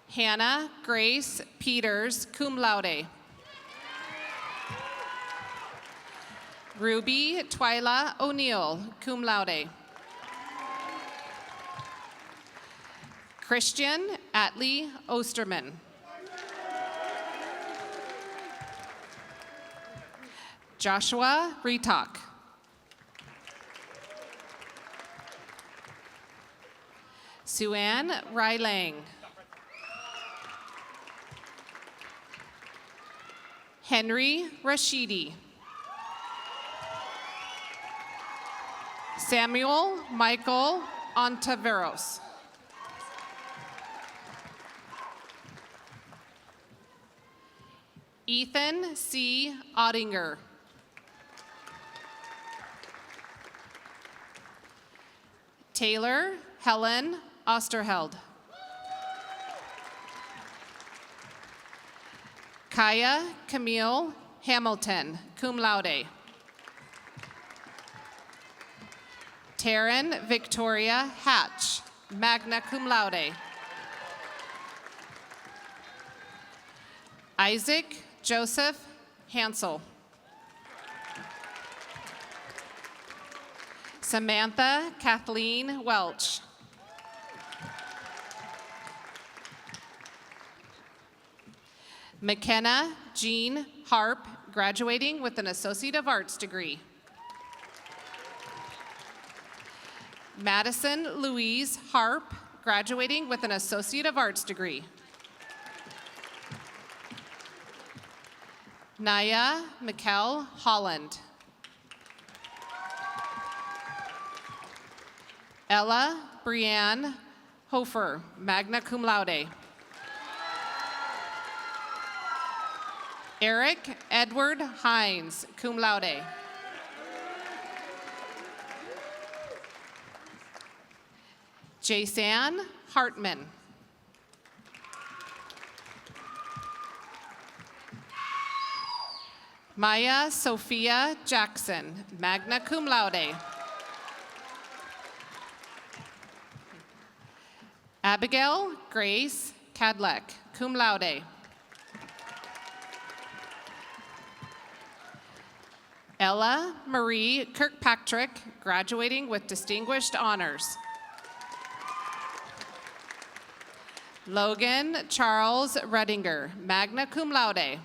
Hannah Grace Peters, cum laude. Ruby Twyla O'Neill, cum laude. Christian Atlee Osterman. Joshua Retalk. Suanne Rylang. Henry Rashidi. Samuel Michael Ontiveros. Ethan C. Ottinger. Taylor Helen Osterheld. Kaya Camille Hamilton, cum laude. Taryn Victoria Hatch, magna cum laude. Isaac Joseph Hansel. Samantha Kathleen Welch. McKenna Jean Harp, graduating with an Associate of Arts degree. Madison Louise Harp, graduating with an Associate of Arts degree. Naya Mikkel Holland. Ella Brianne Hofer, magna cum laude. Eric Edward Hines, cum laude. Jason Hartman. Maya Sophia Jackson, magna cum laude. Abigail Grace Cadleck, cum laude. Ella Marie Kirkpatrick, graduating with distinguished honors. Logan Charles Redinger, magna cum laude.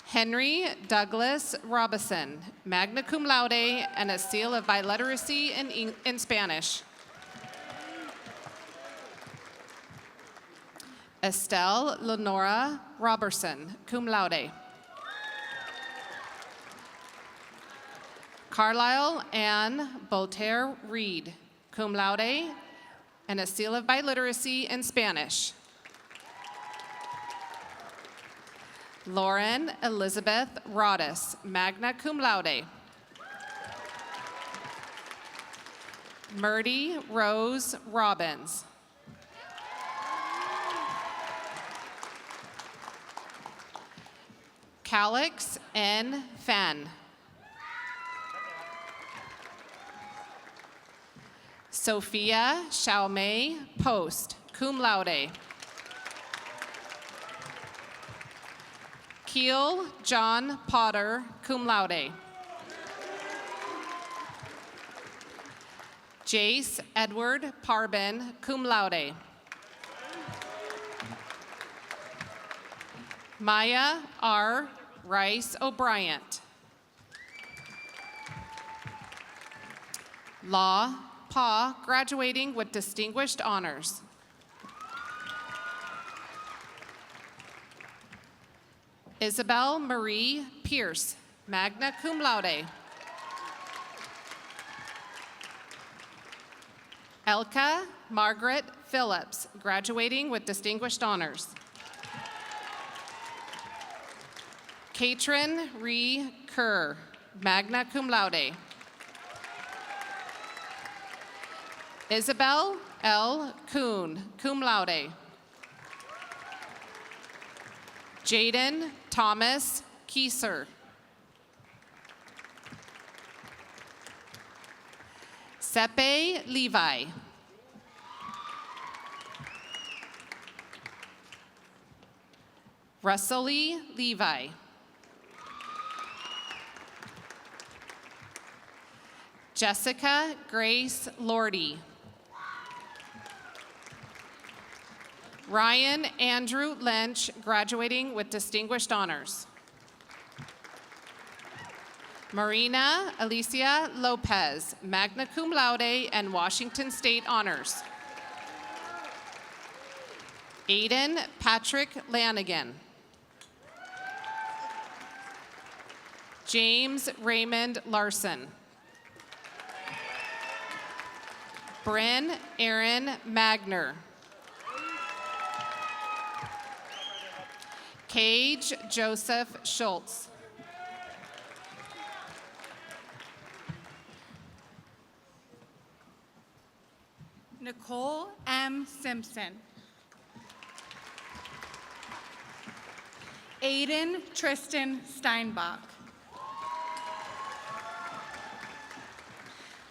Henry Douglas Robison, magna cum laude and a seal of biliteracy in Spanish. Estelle Lenora Robertson, cum laude. Carlisle Ann Voltaire Reed, cum laude and a seal of biliteracy in Spanish. Lauren Elizabeth Rodis, magna cum laude. Murdy Rose Robbins. Calix N. Fenn. Sophia Xiaomei Post, cum laude. Keel John Potter, cum laude. Jace Edward Parbin, cum laude. Maya R. Rice O'Brien. Law Pa, graduating with distinguished honors. Isabel Marie Pierce, magna cum laude. Elka Margaret Phillips, graduating with distinguished honors. Katrin Ree Kerr, magna cum laude. Isabel L. Kuhn, cum laude. Jaden Thomas Kieser. Sepe Levi. Russelly Levi. Jessica Grace Lordy. Ryan Andrew Lynch, graduating with distinguished honors. Marina Alicia Lopez, magna cum laude and Washington State honors. Aiden Patrick Lanigan. James Raymond Larson. Bryn Aaron Magner. Cage Joseph Schultz. Nicole M. Simpson. Aiden Tristan Steinbach.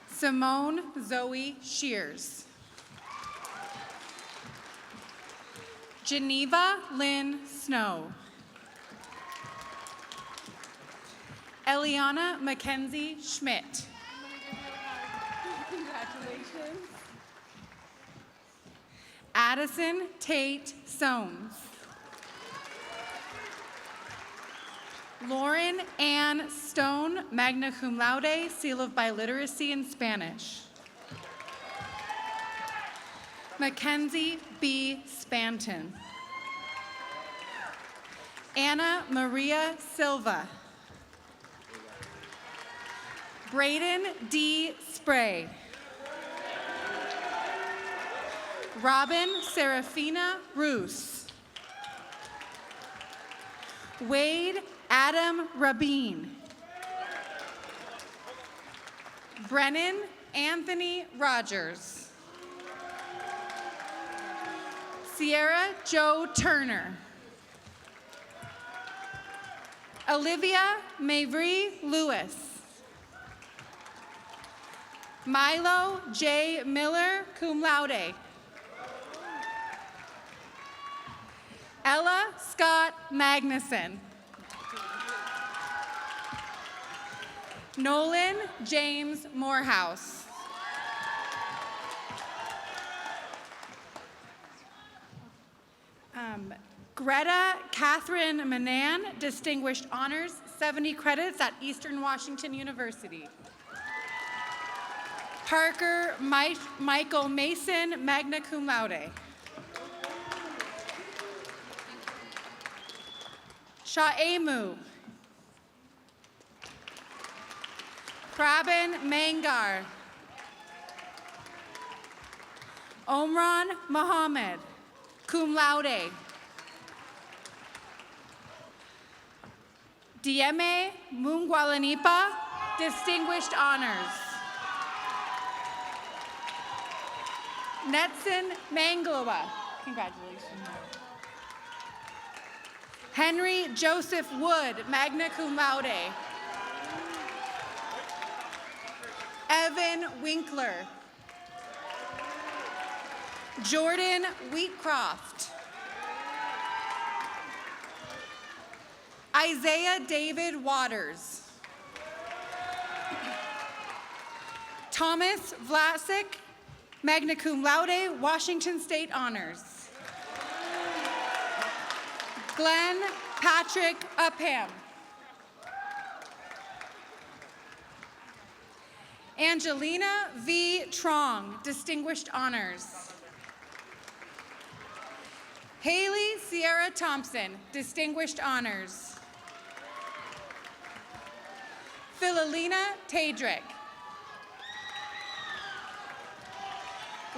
Simone Zoe Shears. Geneva Lynn Snow. Eliana Mackenzie Schmidt. Congratulations. Addison Tate Soames. Lauren Ann Stone, magna cum laude, seal of biliteracy in Spanish. Mackenzie B. Spanton. Anna Maria Silva. Braden D. Spray. Robin Serafina Roos. Wade Adam Rabin. Brennan Anthony Rogers. Sierra Joe Turner. Olivia Mavry Lewis. Milo J. Miller, cum laude. Ella Scott Magnuson. Nolan James Morehouse. Greta Catherine Manan, Distinguished Honors, 70 credits at Eastern Washington University. Parker Michael Mason, magna cum laude. Sha'emu. Prabin Mangar. Omran Mohammed, cum laude. Dieme Mungwalanipa, Distinguished Honors. Netson Mangloa, congratulations. Henry Joseph Wood, magna cum laude. Evan Winkler. Jordan Wheatcroft. Isaiah David Waters. Thomas Vlasic, magna cum laude, Washington State Honors. Glenn Patrick Upham. Angelina V. Trong, Distinguished Honors. Haley Sierra Thompson, Distinguished Honors. Philolina Tadrick.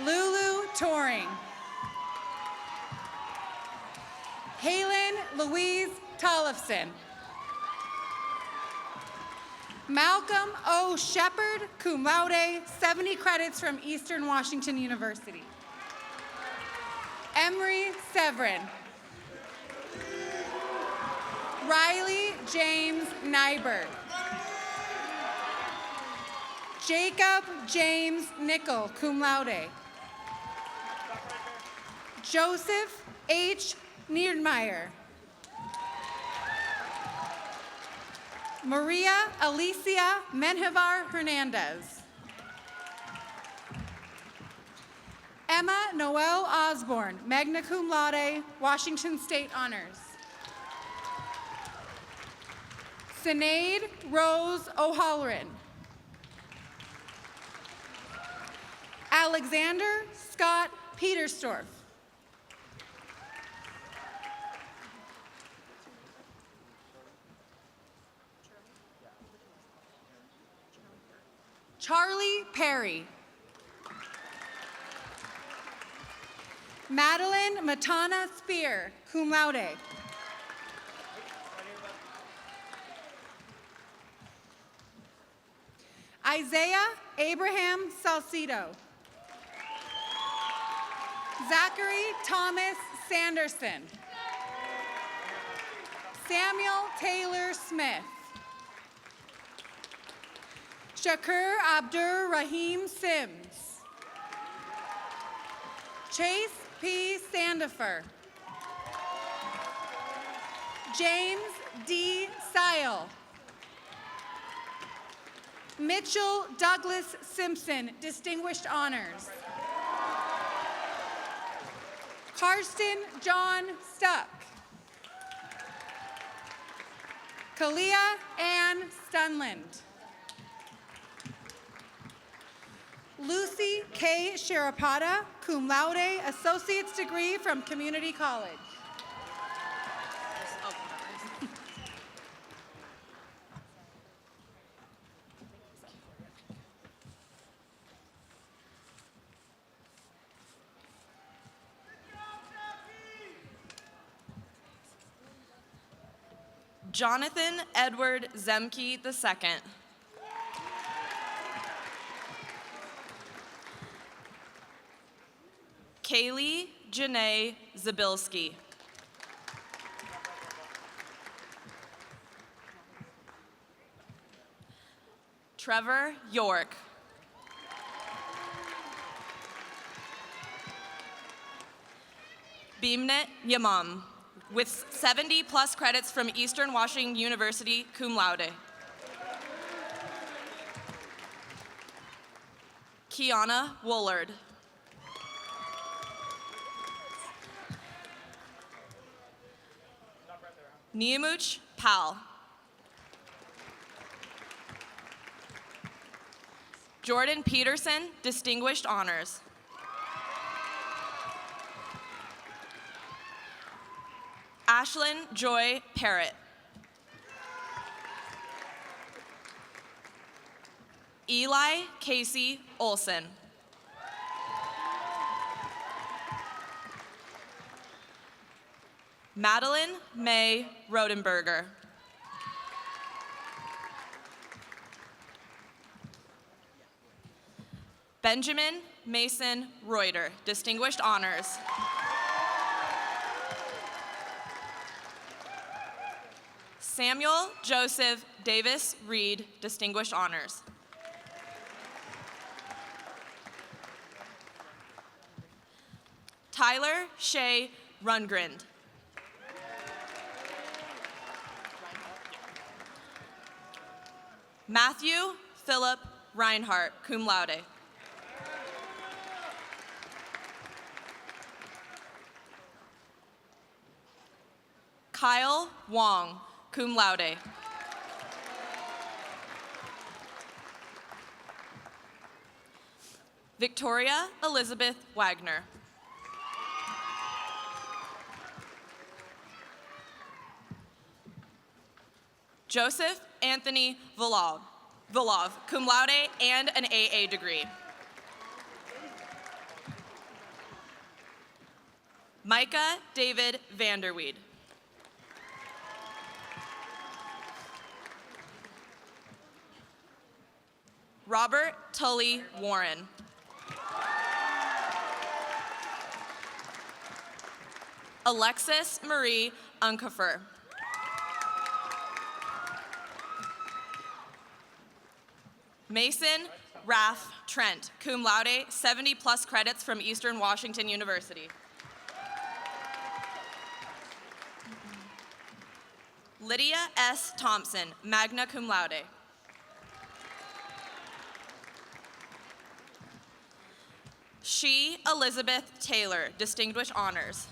Lulu Toring. Halen Louise Tollefson. Malcolm O. Shepard, cum laude, 70 credits from Eastern Washington University. Emery Severin. Riley James Nyberg. Jacob James Nickel, cum laude. Joseph H. Niedermeyer. Maria Alicia Menjivar Hernandez. Emma Noel Osborne, magna cum laude, Washington State Honors. Sinead Rose O'Halloran. Alexander Scott Petersdorf. Charlie Perry. Madeline Matana Spear, cum laude. Isaiah Abraham Salcido. Zachary Thomas Sanderson. Samuel Taylor Smith. Shakur Abdur Rahim Sims. Chase P. Sandifer. James D. Sile. Mitchell Douglas Simpson, Distinguished Honors. Karsten John Stuck. Kalia Ann Stunland. Lucy K. Sharapata, cum laude, associate's degree from Community College. Jonathan Edward Zemke II. Kaylee Janae Zabilski. Trevor York. Beamnet Yamam, with 70 plus credits from Eastern Washington University, cum laude. Kiana Woolard. Niamuch Pal. Jordan Peterson, Distinguished Honors. Ashlyn Joy Parrott. Eli Casey Olson. Madeline May Rodenberger. Benjamin Mason Reuter, Distinguished Honors. Samuel Joseph Davis Reed, Distinguished Honors. Tyler Shea Rundgren. Matthew Philip Reinhardt, cum laude. Kyle Wong, cum laude. Victoria Elizabeth Wagner. Joseph Anthony Vilov, cum laude and an AA degree. Micah David Vanderweed. Robert Tully Warren. Alexis Marie Unkefer. Mason Raff Trent, cum laude, 70 plus credits from Eastern Washington University. Lydia S. Thompson, magna cum laude. She Elizabeth Taylor, Distinguished Honors.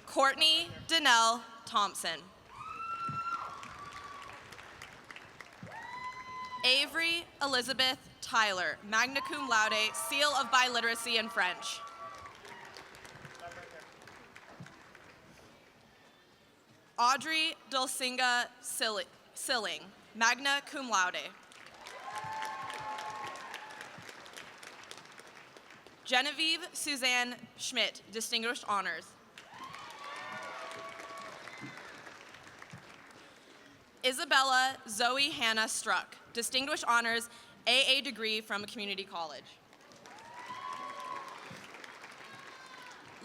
Courtney Danelle Thompson. Avery Elizabeth Tyler, magna cum laude, seal of biliteracy in French. Audrey Dulcinga Silling, magna cum laude. Genevieve Suzanne Schmidt, Distinguished Honors. Isabella Zoe Hannah Struck, Distinguished Honors, AA degree from a community college.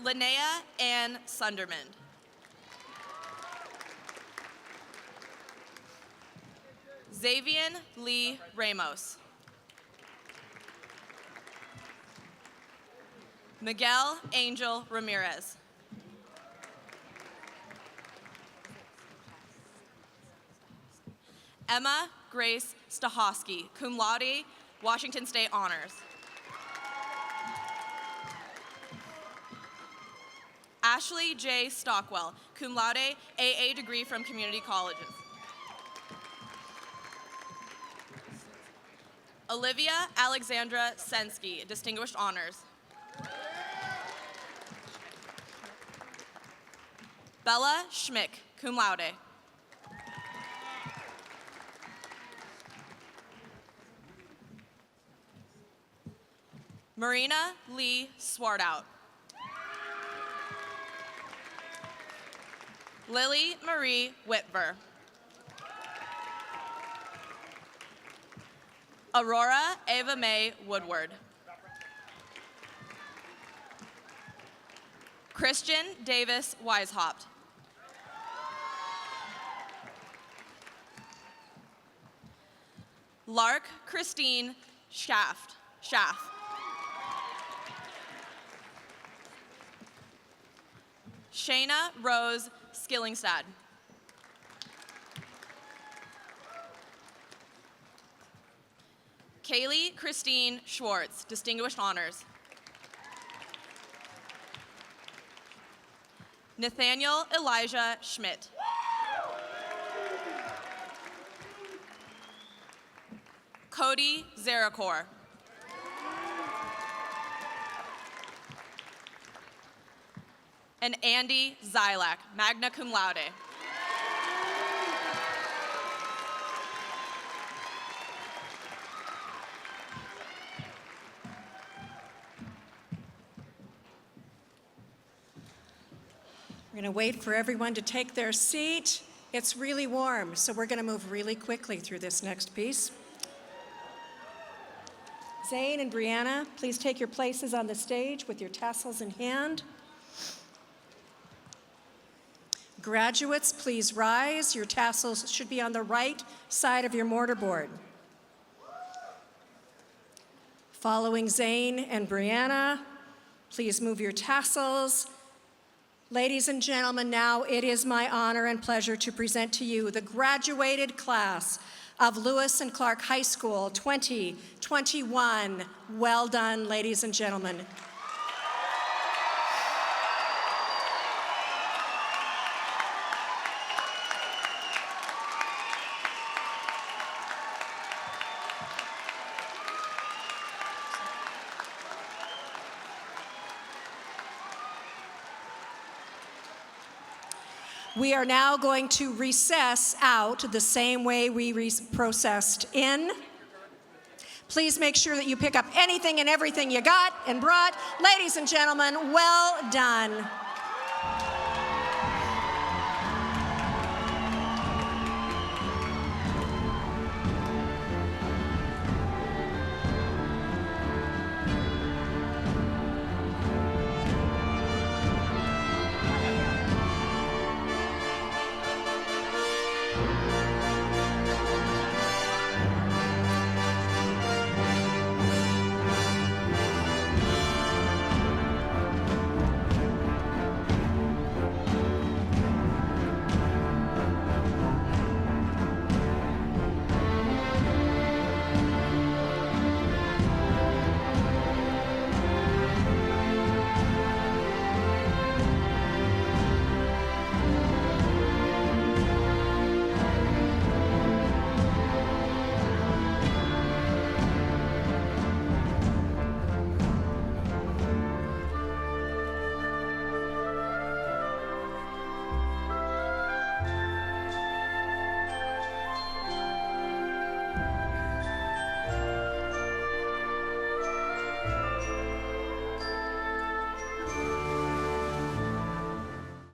Linnea Ann Sunderman. Xavier Lee Ramos. Miguel Angel Ramirez. Emma Grace Stahosky, cum laude, Washington State Honors. Ashley J. Stockwell, cum laude, AA degree from community colleges. Olivia Alexandra Sensky, Distinguished Honors. Bella Schmick, cum laude. Marina Lee Swartout. Lily Marie Whitver. Aurora Ava Mae Woodward. Christian Davis Weishaupt. Lark Christine Schaff. Shayna Rose Skillingstad. Kaylee Christine Schwartz, Distinguished Honors. Nathaniel Elijah Schmidt. Cody Zarakor. And Andy Zilak, magna cum laude. We're going to wait for everyone to take their seat. It's really warm, so we're going to move really quickly through this next piece. Zane and Brianna, please take your places on the stage with your tassels in hand. Graduates, please rise. Your tassels should be on the right side of your mortarboard. Following Zane and Brianna, please move your tassels. Ladies and gentlemen, now it is my honor and pleasure to present to you the graduated class of Lewis and Clark High School 2021. Well done, ladies and gentlemen. We are now going to recess out the same way we processed in. Please make sure that you pick up anything and everything you got and brought. Ladies and gentlemen, well done.